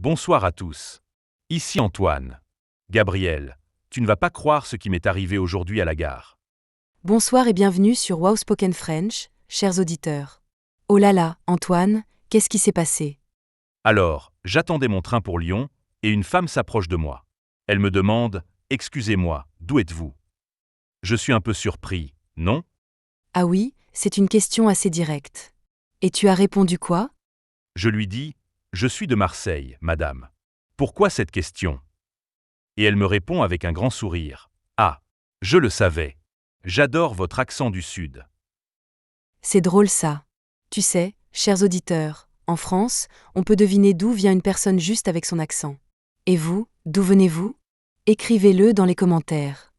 Bonsoir à tous. Ici Antoine. Gabriel, tu ne vas pas croire ce qui m'est arrivé aujourd'hui à la gare. Bonsoir et bienvenue sur Wow Spoken French, chers auditeurs. Oh là là, Antoine, qu'est-ce qui s'est passé? Alors, j'attendais mon train pour Lyon, et une femme s'approche de moi. Elle me demande « Excusez-moi, d'où êtes-vous » Je suis un peu surpris, non? Ah oui, c'est une question assez directe. Et tu as répondu quoi? Je lui dis « Je suis de Marseille, madame. Pourquoi cette question ?» Et elle me répond avec un grand sourire « Ah, je le savais. J'adore votre accent du Sud. » C'est drôle ça. Tu sais, chers auditeurs, en France, on peut deviner d'où vient une personne juste avec son accent. Et vous, d'où venez-vous? Écrivez-le dans les commentaires.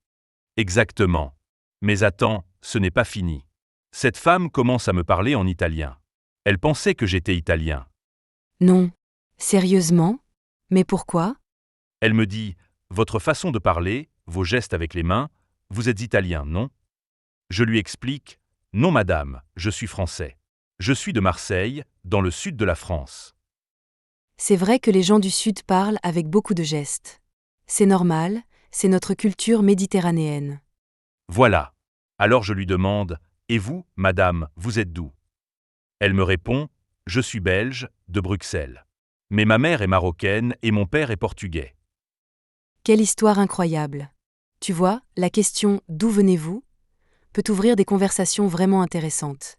Exactement. Mais attends, ce n'est pas fini. Cette femme commence à me parler en italien. Elle pensait que j'étais italien. Non. Sérieusement? Mais pourquoi? Elle me dit « Votre façon de parler, vos gestes avec les mains, vous êtes italien, non ?» Je lui explique « Non madame, je suis français. Je suis de Marseille, dans le sud de la France. » C'est vrai que les gens du Sud parlent avec beaucoup de gestes. C'est normal, c'est notre culture méditerranéenne. Voilà. Alors je lui demande « Et vous, madame, vous êtes d'où ?» Elle me répond « Je suis belge, de Bruxelles. Mais ma mère est marocaine et mon père est portugais. » Quelle histoire incroyable. Tu vois, la question d'où venez-vous peut ouvrir des conversations vraiment intéressantes.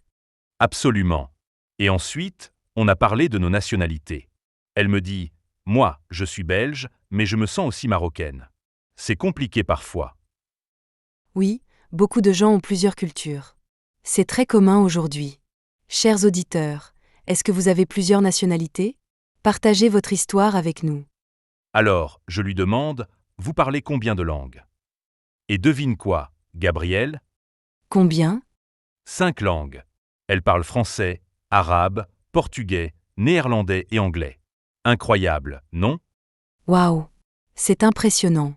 Absolument. Et ensuite, on a parlé de nos nationalités. Elle me dit « Moi, je suis belge, mais je me sens aussi marocaine. C'est compliqué parfois. » Oui, beaucoup de gens ont plusieurs cultures. C'est très commun aujourd'hui. Chers auditeurs, est-ce que vous avez plusieurs nationalités? Partagez votre histoire avec nous. Alors, je lui demande « Vous parlez combien de langues ?» Et devine quoi, Gabriel? Combien? 5 langues. Elle parle français, arabe, portugais, néerlandais et anglais. Incroyable, non? Waouh! C'est impressionnant.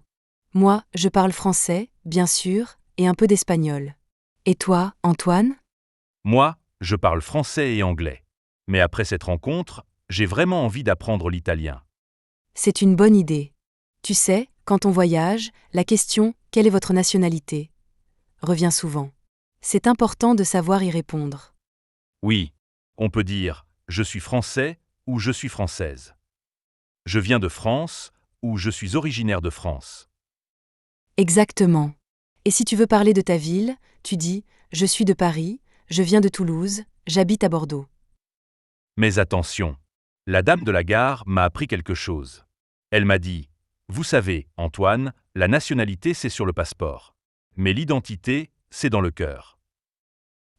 Moi, je parle français, bien sûr, et un peu d'espagnol. Et toi, Antoine? Moi, je parle français et anglais. Mais après cette rencontre, j'ai vraiment envie d'apprendre l'italien. C'est une bonne idée. Tu sais, quand on voyage, la question « Quelle est votre nationalité ?» revient souvent. C'est important de savoir y répondre. Oui, on peut dire « je suis français » ou « je suis française ». Je viens de France ou « je suis originaire de France ». Exactement. Et si tu veux parler de ta ville, tu dis « Je suis de Paris, je viens de Toulouse, j'habite à Bordeaux ». Mais attention, la dame de la gare m'a appris quelque chose. Elle m'a dit « Vous savez, Antoine, la nationalité c'est sur le passeport. Mais l'identité, c'est dans le cœur. »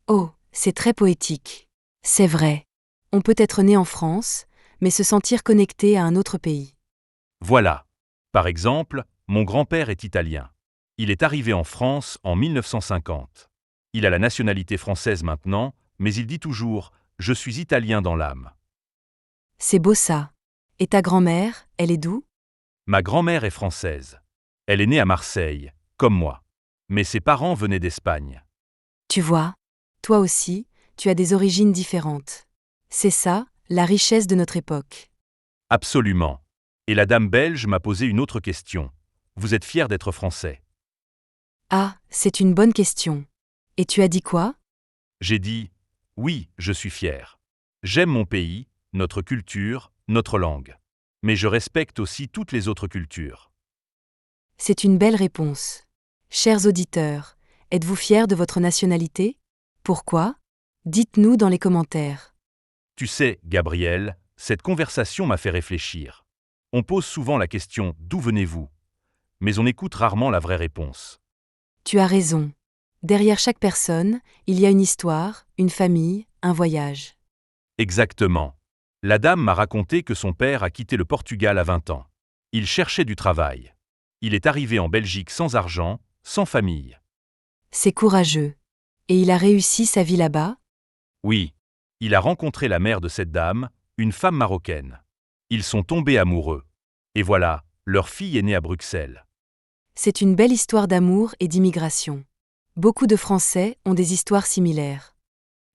Oh, c'est très poétique. C'est vrai. On peut être né en France, mais se sentir connecté à un autre pays. Voilà. Par exemple, mon grand-père est italien. Il est arrivé en France en 1950. Il a la nationalité française maintenant, mais il dit toujours « Je suis italien dans l'âme ». C'est beau ça. Et ta grand-mère, elle est d'où? Ma grand-mère est française. Elle est née à Marseille, comme moi. Mais ses parents venaient d'Espagne. Tu vois, toi aussi, tu as des origines différentes. C'est ça, la richesse de notre époque. Absolument. Et la dame belge m'a posé une autre question. Vous êtes fier d'être français? Ah, c'est une bonne question. Et tu as dit quoi? J'ai dit « Oui, je suis fier. J'aime mon pays, notre culture, notre langue. Mais je respecte aussi toutes les autres cultures. » C'est une belle réponse. Chers auditeurs, êtes-vous fiers de votre nationalité? Pourquoi? Dites-nous dans les commentaires. Tu sais, Gabriel, cette conversation m'a fait réfléchir. On pose souvent la question « D'où venez-vous ?» mais on écoute rarement la vraie réponse. Tu as raison. Derrière chaque personne, il y a une histoire, une famille, un voyage. Exactement. La dame m'a raconté que son père a quitté le Portugal à 20 ans. Il cherchait du travail. Il est arrivé en Belgique sans argent, sans famille. C'est courageux. Et il a réussi sa vie là-bas? Oui, il a rencontré la mère de cette dame, une femme marocaine. Ils sont tombés amoureux. Et voilà, leur fille est née à Bruxelles. C'est une belle histoire d'amour et d'immigration. Beaucoup de Français ont des histoires similaires.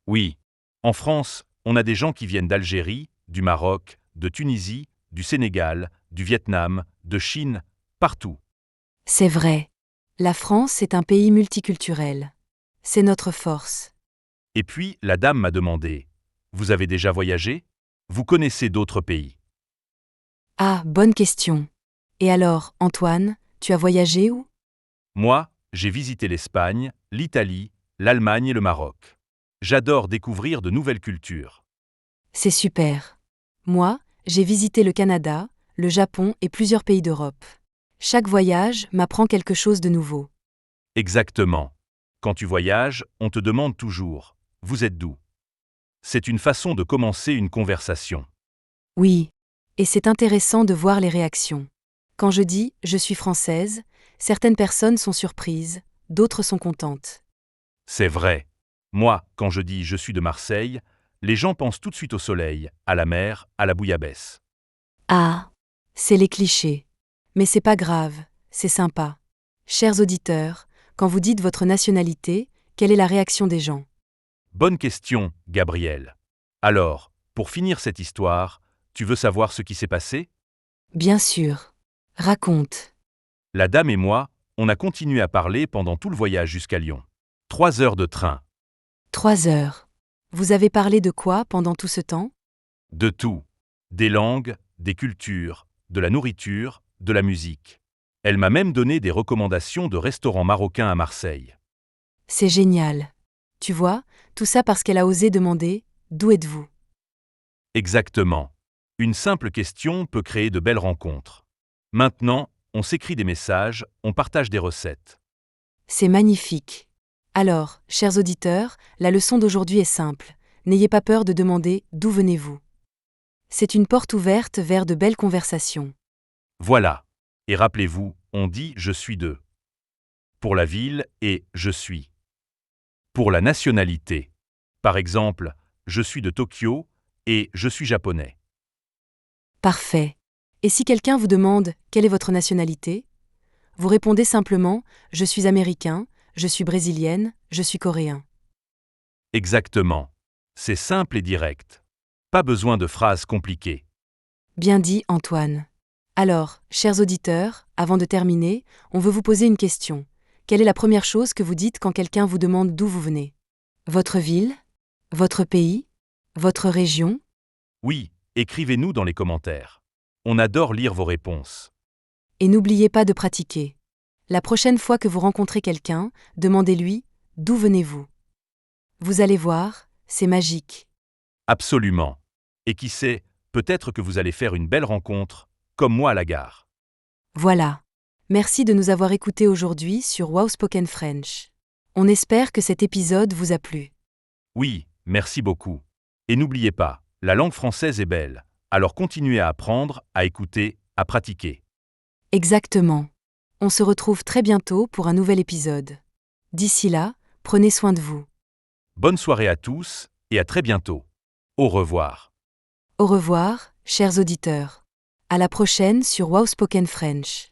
Oui, en France, on a des gens qui viennent d'Algérie, du Maroc, de Tunisie, du Sénégal, du Vietnam, de Chine, partout. C'est vrai. La France est un pays multiculturel. C'est notre force. Et puis, la dame m'a demandé, « Vous avez déjà voyagé? Vous connaissez d'autres pays ?» Ah, bonne question. Et alors, Antoine, tu as voyagé où? Moi, j'ai visité l'Espagne, l'Italie, l'Allemagne et le Maroc. J'adore découvrir de nouvelles cultures. C'est super. Moi, j'ai visité le Canada, le Japon et plusieurs pays d'Europe. Chaque voyage m'apprend quelque chose de nouveau. Exactement. Quand tu voyages, on te demande toujours, « Vous êtes d'où ?» C'est une façon de commencer une conversation. Oui. Et c'est intéressant de voir les réactions. Quand je dis « je suis française », certaines personnes sont surprises, d'autres sont contentes. C'est vrai. Moi, quand je dis « je suis de Marseille », les gens pensent tout de suite au soleil, à la mer, à la bouillabaisse. Ah, c'est les clichés. Mais c'est pas grave, c'est sympa. Chers auditeurs, quand vous dites votre nationalité, quelle est la réaction des gens? Bonne question, Gabriel. Alors, pour finir cette histoire, tu veux savoir ce qui s'est passé? Bien sûr. Raconte. La dame et moi, on a continué à parler pendant tout le voyage jusqu'à Lyon. 3 heures de train. 3 heures. Vous avez parlé de quoi pendant tout ce temps? De tout. Des langues, des cultures, de la nourriture, de la musique. Elle m'a même donné des recommandations de restaurants marocains à Marseille. C'est génial. Tu vois, tout ça parce qu'elle a osé demander « D'où êtes-vous » Exactement. Une simple question peut créer de belles rencontres. Maintenant, on s'écrit des messages, on partage des recettes. C'est magnifique. Alors, chers auditeurs, la leçon d'aujourd'hui est simple. N'ayez pas peur de demander « D'où venez-vous » C'est une porte ouverte vers de belles conversations. Voilà. Et rappelez-vous, on dit « je suis de » pour la ville et « je suis » pour la nationalité. Par exemple, je suis de Tokyo et je suis japonais. Parfait. Et si quelqu'un vous demande « Quelle est votre nationalité ?» Vous répondez simplement « Je suis américain, je suis brésilienne, je suis coréen ». Exactement. C'est simple et direct. Pas besoin de phrases compliquées. Bien dit, Antoine. Alors, chers auditeurs, avant de terminer, on veut vous poser une question. Quelle est la première chose que vous dites quand quelqu'un vous demande d'où vous venez? Votre ville? Votre pays? Votre région? Oui, écrivez-nous dans les commentaires. On adore lire vos réponses. Et n'oubliez pas de pratiquer. La prochaine fois que vous rencontrez quelqu'un, demandez-lui « D'où venez-vous » Vous allez voir, c'est magique. Absolument. Et qui sait, peut-être que vous allez faire une belle rencontre, comme moi à la gare. Voilà. Merci de nous avoir écoutés aujourd'hui sur Wow Spoken French. On espère que cet épisode vous a plu. Oui, merci beaucoup. Et n'oubliez pas, la langue française est belle, alors continuez à apprendre, à écouter, à pratiquer. Exactement. On se retrouve très bientôt pour un nouvel épisode. D'ici là, prenez soin de vous. Bonne soirée à tous, et à très bientôt. Au revoir. Au revoir, chers auditeurs. À la prochaine sur Wow Spoken French.